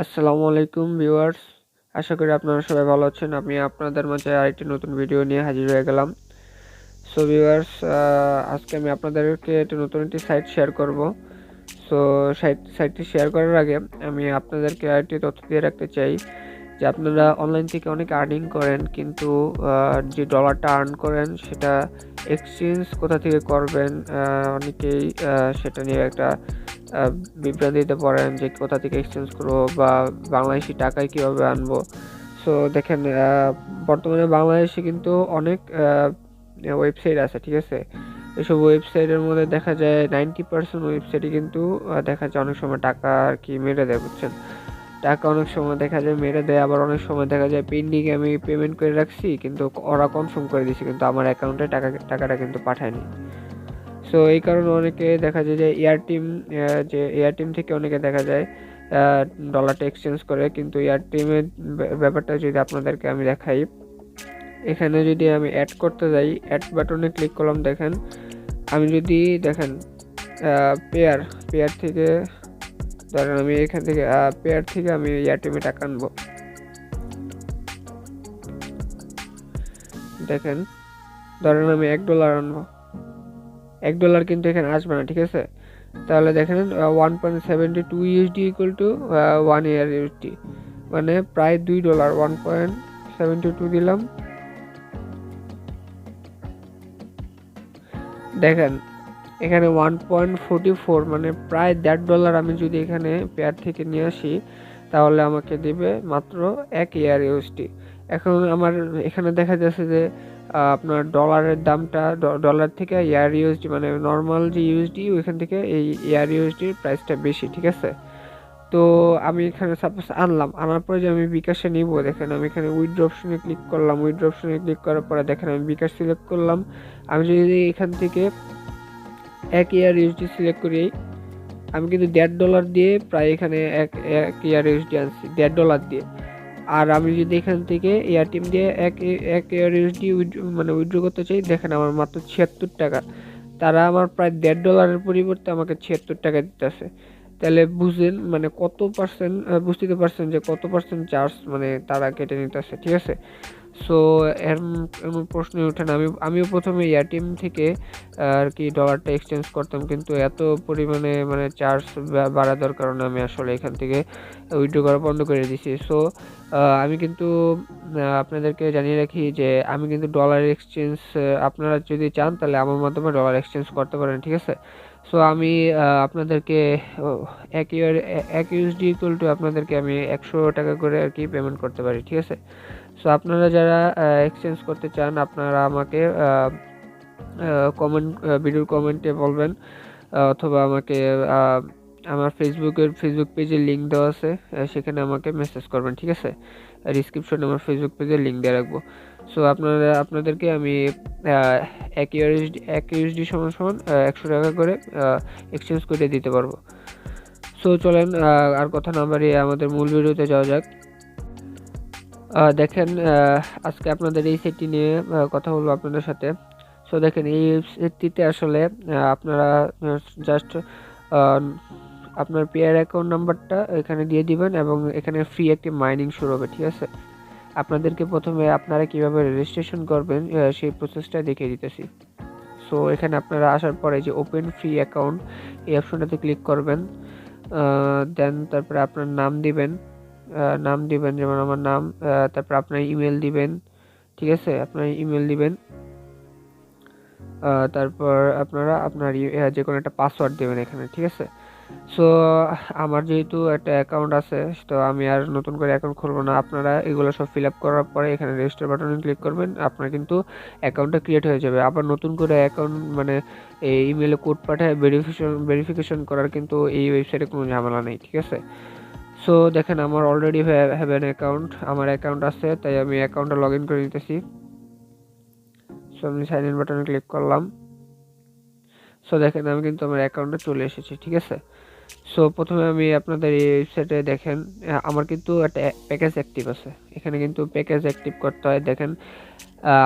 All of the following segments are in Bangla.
আসসালামু আলাইকুম ভিউয়ার্স, আশা করি আপনারা সবাই ভালো আছেন। আমি আপনাদের মাঝে আরেকটি নতুন ভিডিও নিয়ে হাজির হয়ে গেলাম। সো ভিউয়ার্স, আজকে আমি আপনাদেরকে একটি সাইট শেয়ার করব। সো সাইটটি শেয়ার করার আগে আমি আপনাদেরকে আরেকটি তথ্য দিয়ে রাখতে চাই যে আপনারা অনলাইন থেকে অনেক আর্নিং করেন, কিন্তু যে ডলারটা আর্ন করেন সেটা এক্সচেঞ্জ কোথা থেকে করবেন, অনেকেই সেটা নিয়ে একটা বিভ্রান্তিতে পড়েন যে কোথা থেকে এক্সচেঞ্জ করবো বা বাংলাদেশি টাকায় কীভাবে আনবো। সো দেখেন, বর্তমানে বাংলাদেশে কিন্তু অনেক ওয়েবসাইট আছে, ঠিক আছে। এসব ওয়েবসাইটের মধ্যে দেখা যায় 90% ওয়েবসাইটই কিন্তু দেখা যায় অনেক সময় টাকা আর কি মেরে দেয়, বুঝছেন। টাকা অনেক সময় দেখা যায় মেরে দেয়, আবার অনেক সময় দেখা যায় পেন্ডিং আমি পেমেন্ট করে রাখছি কিন্তু ওরা কনফার্ম করে দিচ্ছে, কিন্তু আমার অ্যাকাউন্টে টাকাটা কিন্তু পাঠায়নি। সো এই কারণে অনেকে দেখা যায় যে এয়ার টিম থেকে অনেকে দেখা যায় ডলারটা এক্সচেঞ্জ করে, কিন্তু এয়ার টিমের ব্যাপারটা যদি আপনাদেরকে আমি দেখাই, এখানে যদি আমি অ্যাড করতে যাই, অ্যাড বাটনে ক্লিক করলাম। দেখেন, আমি যদি দেখেন পেয়ার থেকে ধরেন আমি এখান থেকে পেয়ার থেকে আমি এয়ার টিমে টাকা আনবো। দেখেন, ধরেন আমি $1 আনবো, $1 কিন্তু এখানে আসবে না, ঠিক আছে। তাহলে দেখেন 1.72 USD equal to 1 year USD, মানে প্রায় $2। 1.72 দিলাম। দেখেন এখানে 1.44 মানে প্রায় $1.5 আমি যদি এখানে পেয়ার থেকে নিয়ে আসি তাহলে আমাকে দিবে মাত্র 1 ইয়ার USD। এখন আমার এখানে দেখা যাচ্ছে যে আপনার ডলারের দামটা ডলার থেকে ইয়ার ইউএসডি, মানে নর্মাল যে ইউএসডি ওইখান থেকে এই ইয়ার ইউএসডির প্রাইসটা বেশি, ঠিক আছে। তো আমি এখানে সাপোজ আনার পরে যে আমি বিকাশে নিব, দেখেন আমি এখানে উইথড্র অপশনে ক্লিক করলাম। উইথড্র অপশনে ক্লিক করার পরে দেখেন আমি বিকাশ সিলেক্ট করলাম। আমি যদি এখান থেকে 1 ইয়ার ইউএসডি সিলেক্ট করি, আমি কিন্তু $1.5 দিয়ে প্রায় এখানে এক ইয়ার ইউএসডি আনছি $1.5 দিয়ে। আর আমি যদি এখান থেকে এয়ার টিম দিয়ে এক ইয়ার ইউএসডি মানে উইথড্র করতে চাই, দেখেন আমার মাত্র 76 টাকা। তারা আমার প্রায় $1.5 পরিবর্তে আমাকে 76 টাকা দিতেছে। তাহলে বুঝেন মানে কত পার্সেন্ট, বুঝতে পারছেন যে কত পার্সেন্ট চার্জ মানে তারা কেটে নিতেছে, ঠিক আছে। সো এমন প্রশ্ন ওঠে না। আমিও প্রথমে এয়ার টিম থেকে আর কি ডলারটা এক্সচেঞ্জ করতাম, কিন্তু এত পরিমাণে মানে চার্জ বাড়া দেওয়ার কারণে আমি আসলে এখান থেকে উইথড্র করা বন্ধ করে দিয়েছি। সো আমি কিন্তু আপনাদেরকে জানিয়ে রাখি যে আমি কিন্তু ডলার এক্সচেঞ্জ, আপনারা যদি চান তাহলে আমার মাধ্যমে ডলার এক্সচেঞ্জ করতে পারেন, ঠিক আছে। সো আমি আপনাদেরকে এক ইউএসডি ইকুয়াল টু আপনাদেরকে আমি 100 টাকা করে আর কি পেমেন্ট করতে পারি, ঠিক আছে। সো আপনারা যারা এক্সচেঞ্জ করতে চান আপনারা আমাকে ভিডিওর কমেন্টে বলবেন, অথবা আমাকে আমার ফেসবুক পেজের লিঙ্ক দেওয়া আছে, সেখানে আমাকে মেসেজ করবেন, ঠিক আছে। ডিসক্রিপশনে আমার ফেসবুক পেজের লিঙ্ক দিয়ে রাখবো। সো আপনাদেরকে আমি এক ইউএসডি সমান 100 টাকা করে এক্সচেঞ্জ করে দিতে পারবো। সো চলেন আর কথা না বাড়িয়ে আমাদের মূল ভিডিওতে যাওয়া যাক। দেখেন, আজকে আপনাদের এই সেটটি নিয়ে কথা বলবো আপনাদের সাথে। সো দেখেন এই সেটটিতে আসলে আপনারা জাস্ট আপনার পেয়ার অ্যাকাউন্ট নাম্বারটা এখানে দিয়ে দিবেন এবং এখানে ফ্রি একটি মাইনিং শুরু হবে, ঠিক আছে। আপনাদেরকে প্রথমে আপনারা কিভাবে রেজিস্ট্রেশন করবেন সেই প্রসেসটা দেখিয়ে দিতেছি। সো এখানে আপনারা আসার পরে যে ওপেন ফ্রি অ্যাকাউন্ট এই অপশনটাতে ক্লিক করবেন। দেন তারপরে আপনার নাম দিবেন, যেমন আমার নাম, তারপর আপনার ইমেল দিবেন, ঠিক আছে। আপনার ইমেল দিবেন, তারপর আপনারা আপনার যে কোনো একটা পাসওয়ার্ড দেবেন এখানে, ঠিক আছে। সো আমার যেহেতু একটা অ্যাকাউন্ট আছে তো আমি আর নতুন করে অ্যাকাউন্ট খুলবো না। আপনারা এগুলো সব ফিল আপ করার পরে এখানে রেজিস্টার বাটনে ক্লিক করবেন, আপনার কিন্তু অ্যাকাউন্টটা ক্রিয়েট হয়ে যাবে। আবার নতুন করে অ্যাকাউন্ট মানে এই ইমেলে কোড পাঠায় ভেরিফিকেশন করার কিন্তু এই ওয়েবসাইটে কোনো ঝামেলা নেই, ঠিক আছে। সো দেখেন আমার অলরেডি হ্যাভ অ্যান অ্যাকাউন্ট, আমার অ্যাকাউন্ট আছে, তাই আমি অ্যাকাউন্টে লগ ইন করে নিতেছি। সো আমি সাইন ইন বাটনে ক্লিক করলাম। সো দেখেন আমি কিন্তু আমার অ্যাকাউন্টে চলে এসেছি, ঠিক আছে। সো প্রথমে আমি আপনাদের এই ওয়েবসাইটে দেখেন আমার কিন্তু একটা প্যাকেজ অ্যাক্টিভ আছে, এখানে কিন্তু প্যাকেজ অ্যাক্টিভ করতে হয়। দেখেন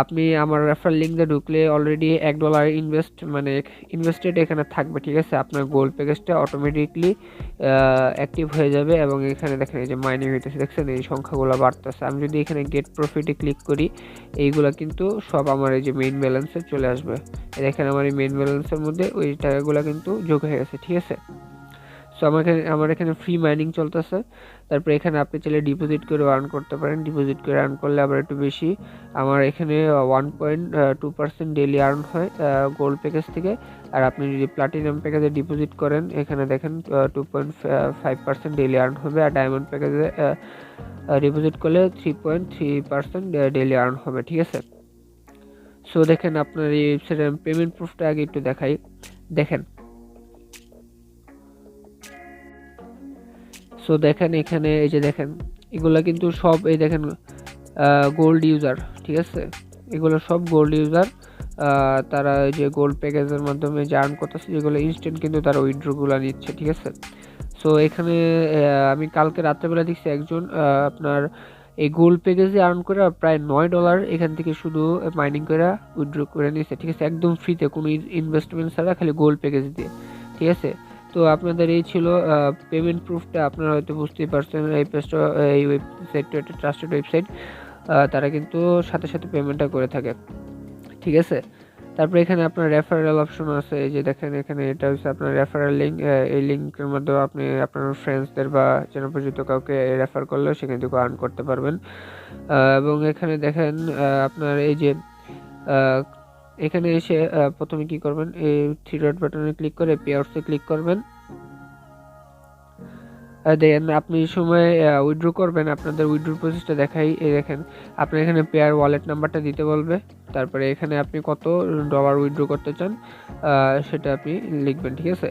আপনি আমার রেফার লিঙ্ক দিয়ে ঢুকলে অলরেডি $1 ইনভেস্টেড এখানে থাকবে, ঠিক আছে। আপনার গোল্ড প্যাকেজটা অটোমেটিকলি অ্যাক্টিভ হয়ে যাবে এবং এখানে দেখেন এই যে মাইনিং হইতেছে, দেখছেন এই সংখ্যাগুলো বাড়তেছে। আমি যদি এখানে গেট প্রফিটে ক্লিক করি, এইগুলা কিন্তু সব আমার এই যে মেইন ব্যালেন্সে চলে আসবে। দেখেন আমার এই মেইন ব্যালেন্সের মধ্যে ওই টাকাগুলো কিন্তু যোগ হয়ে গেছে, ঠিক আছে। সো আমার এখানে ফ্রি মাইনিং চলতেছে। তারপরে এখানে আপনি চাইলে ডিপোজিট করে আর্ন করতে পারেন, ডিপোজিট করে আর্ন করলে আবার একটু বেশি। আমার এখানে 1.2% ডেইলি আর্ন হয় গোল্ড প্যাকেজ থেকে। আর আপনি যদি প্লাটিনাম প্যাকেজে ডিপোজিট করেন, এখানে দেখেন 2.5% ডেইলি আর্ন হবে। আর ডায়মন্ড প্যাকেজে ডিপোজিট করলে 3.3% ডেইলি আর্ন হবে, ঠিক আছে। সো দেখেন আপনার এই ওয়েবসাইটের পেমেন্ট প্রুফটা আগে একটু দেখাই। দেখেন, সো দেখেন এখানে এই যে দেখেন এগুলা কিন্তু সব এই দেখেন গোল্ড ইউজার, ঠিক আছে। এগুলো সব গোল্ড ইউজার, তারা এই যে গোল্ড প্যাকেজের মাধ্যমে যে আর্ন করতেছে, যেগুলো ইনস্ট্যান্ট কিন্তু তারা উইথড্রগুলো নিচ্ছে, ঠিক আছে। সো এখানে আমি কালকে রাত্রেবেলা দেখছি একজন আপনার এই গোল্ড প্যাকেজে আর্ন করে প্রায় $9 এখান থেকে শুধু মাইনিং করে উইথড্র করে নিচ্ছে, ঠিক আছে, একদম ফ্রিতে, কোনো ইনভেস্টমেন্ট ছাড়া, খালি গোল্ড প্যাকেজ দিয়ে, ঠিক আছে। তো আপনাদের এই ছিল পেমেন্ট প্রুফটা। আপনারা হয়তো বুঝতেই পারছেন এই পেজটা, এই ওয়েবসাইটটা একটা ট্রাস্টেড ওয়েবসাইট, তারা কিন্তু সাথে সাথে পেমেন্টটা করে থাকে, ঠিক আছে। তারপরে এখানে আপনার রেফারেল অপশন আছে, এই যে দেখেন এখানে এটা হচ্ছে আপনার রেফারেল লিঙ্ক। এই লিঙ্কের মাধ্যমে আপনি আপনার ফ্রেন্ডসদের বা চেনা পরিচিত কাউকে রেফার করলেও সেখান থেকে আর্ন করতে পারবেন। এবং এখানে দেখেন আপনার এই যে এখানে এসে প্রথমে কি করবেন, এই থ্রি ডট বাটনে ক্লিক করে পেআউটসে ক্লিক করবেন। দেন আপনি সময় উইথড্র করবেন, আপনাদের উইথড্র প্রসেসটা দেখাই। এই দেখেন আপনার এখানে পেয়ার ওয়ালেট নাম্বারটা দিতে বলবে। তারপরে এখানে আপনি কত ডলার উইথড্র করতে চান সেটা আপনি লিখবেন, ঠিক আছে।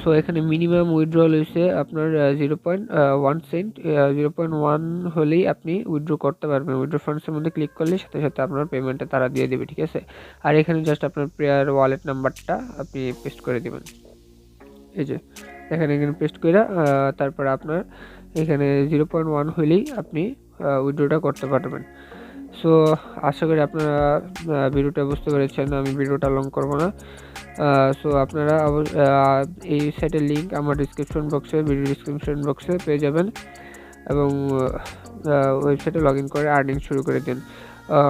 সো এখানে মিনিমাম উইথড্রল হয়েছে আপনার 0.1 সেন্ট, 0.1 হলেই আপনি উইথড্র করতে পারবেন। উইথড্র ফান্ডসের মধ্যে ক্লিক করলে সাথে সাথে আপনার পেমেন্টটা তারা দিয়ে দেবে, ঠিক আছে। আর এখানে জাস্ট আপনার পেয়ার ওয়ালেট নাম্বারটা আপনি পেস্ট করে দেবেন। এই যে দেখেন এখানে পেস্ট করে তারপর আপনার এখানে 0.1 হইলেই আপনি উইথড্রটা করতে পারবেন। সো আশা করি আপনারা ভিডিওটা বুঝতে পেরেছেন, আমি ভিডিওটা লং করব না। সো আপনারা এই সাইটের লিঙ্ক আমার ভিডিও ডিসক্রিপশন বক্সে পেয়ে যাবেন এবং ওয়েবসাইটে লগ ইন করে আর্নিং শুরু করে দিন,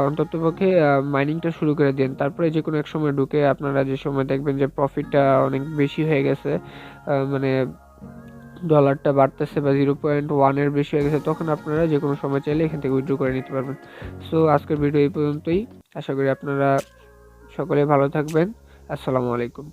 অন্ততপক্ষে মাইনিংটা শুরু করে দিন। তারপরে যে কোনো এক সময় ঢুকে আপনারা যে সময় দেখবেন যে প্রফিটটা অনেক বেশি হয়ে গেছে, মানে ডলারটা বাড়তেছে বা 0.1 বেশি হয়ে গেছে, তখন আপনারা যে কোনো সময় চাইলে এখান থেকে উইথড্র করে নিতে পারবেন। সো আজকের ভিডিও এই পর্যন্তই। আশা করি আপনারা সকলে ভালো থাকবেন। আসসালামু আলাইকুম।